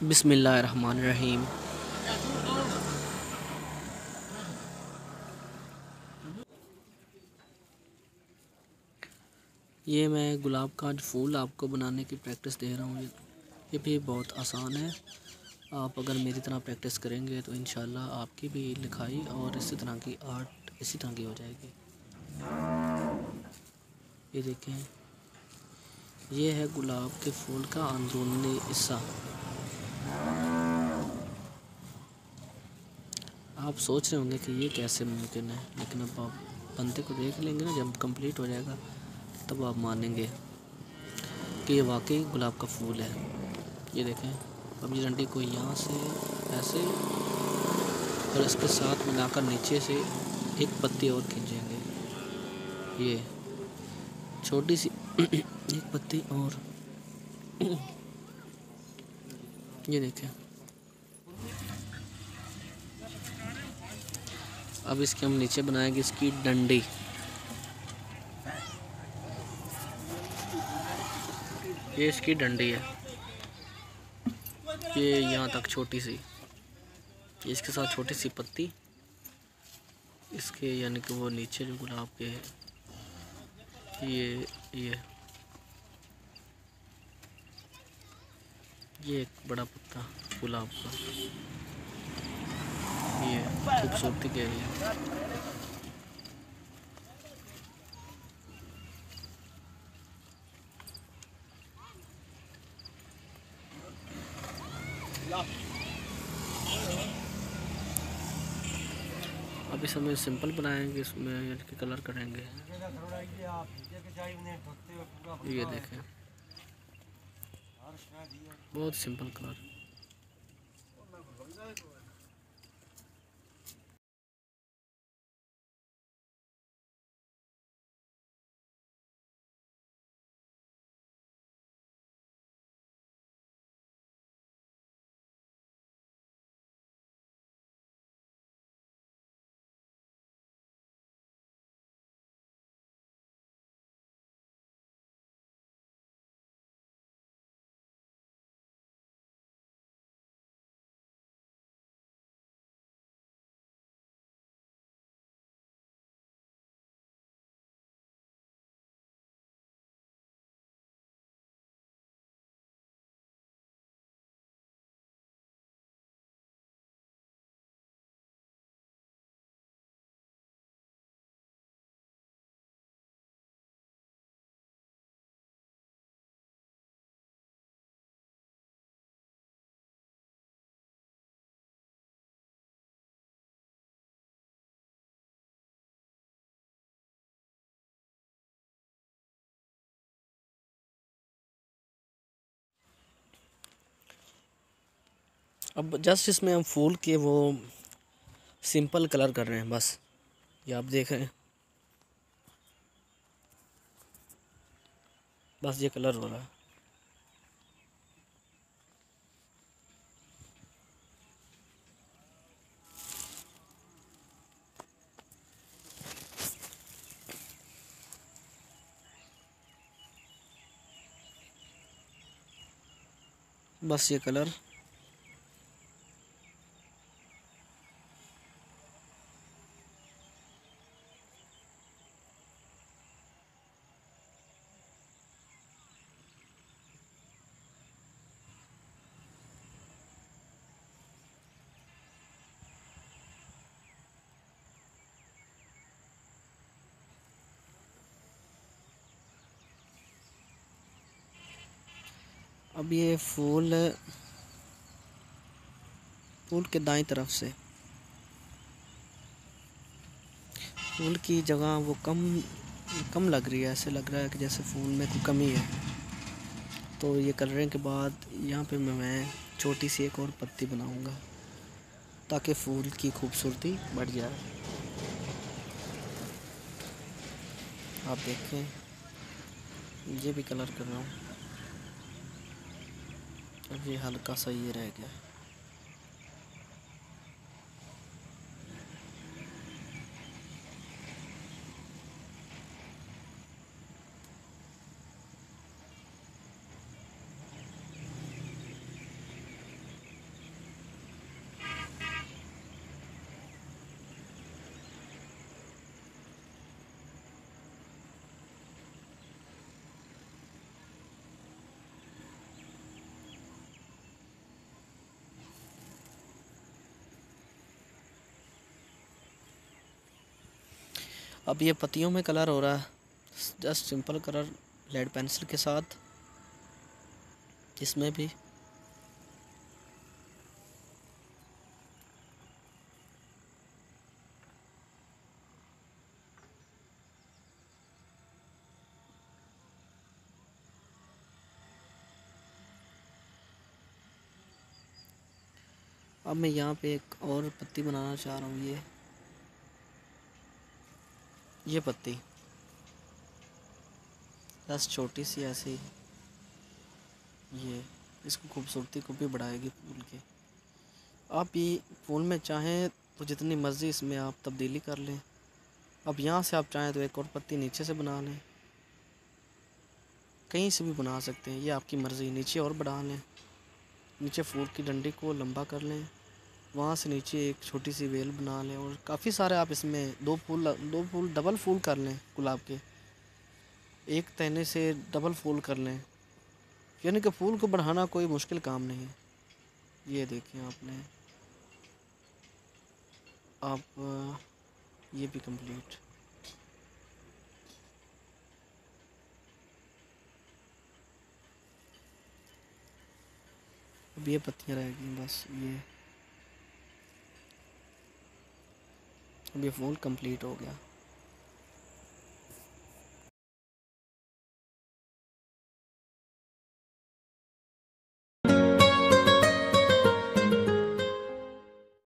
बिस्मिल्लाहिर्रहमानिर्रहीम। ये मैं गुलाब का आज फूल आपको बनाने की प्रैक्टिस दे रहा हूँ। ये भी बहुत आसान है। आप अगर मेरी तरह प्रैक्टिस करेंगे तो इंशाल्लाह आपकी भी लिखाई और इसी तरह की आर्ट इसी तरह की हो जाएगी। ये देखें, ये है गुलाब के फूल का अंदरूनी हिस्सा। आप सोच रहे होंगे कि ये कैसे मुमकिन है, लेकिन अब आप बंदे को देख लेंगे ना, जब कंप्लीट हो जाएगा तब आप मानेंगे कि ये वाकई गुलाब का फूल है। ये देखें, अब ये डंडी को यहाँ से ऐसे और इसके साथ मिलाकर नीचे से एक पत्ती और खींचेंगे। ये छोटी सी एक पत्ती और ये देखें। अब इसके हम नीचे बनाएंगे इसकी डंडी। ये इसकी डंडी है, ये यहाँ तक छोटी सी, इसके साथ छोटी सी पत्ती इसके, यानी कि वो नीचे जो गुलाब के है, ये एक बड़ा पत्ता गुलाब का, ये खूबसूरती के लिए। अब इस हमें सिंपल बनाएंगे, इसमें यानी कि कलर करेंगे। ये देखें, बहुत सिंपल कलर। अब जस्ट इसमें हम फूल के वो सिंपल कलर कर रहे हैं बस। ये आप देख रहे हैं, बस ये कलर हो रहा है। बस ये कलर। अब ये फूल के दाईं तरफ से फूल की जगह वो कम कम लग रही है, ऐसे लग रहा है कि जैसे फूल में कोई कमी है। तो ये कलरिंग के बाद यहाँ पे मैं छोटी सी एक और पत्ती बनाऊंगा ताकि फूल की खूबसूरती बढ़ जाए। आप देखें, ये भी कलर कर रहा हूँ। अब ये हल्का सा ये रह गया। अब ये पत्तियों में कलर हो रहा है, just simple colour lead pencil के साथ। इसमें भी अब मैं यहाँ पे एक और पत्ती बनाना चाह रहा हूँ। ये पत्ती बस छोटी सी ऐसी, ये इसको खूबसूरती को भी बढ़ाएगी फूल के। आप ये फूल में चाहें तो जितनी मर्ज़ी इसमें आप तब्दीली कर लें। अब यहाँ से आप चाहें तो एक और पत्ती नीचे से बना लें, कहीं से भी बना सकते हैं, ये आपकी मर्ज़ी। नीचे और बढ़ा लें, नीचे फूल की डंडी को लंबा कर लें, वहाँ से नीचे एक छोटी सी वेल बना लें, और काफ़ी सारे आप इसमें दो फूल डबल फूल कर लें गुलाब के, एक तहने से डबल फूल कर लें। यानी कि फूल को बढ़ाना कोई मुश्किल काम नहीं है। ये देखिए आप ये भी कंप्लीट। अब ये पत्तियाँ रह गई बस ये। अब ये फूल कंप्लीट हो गया।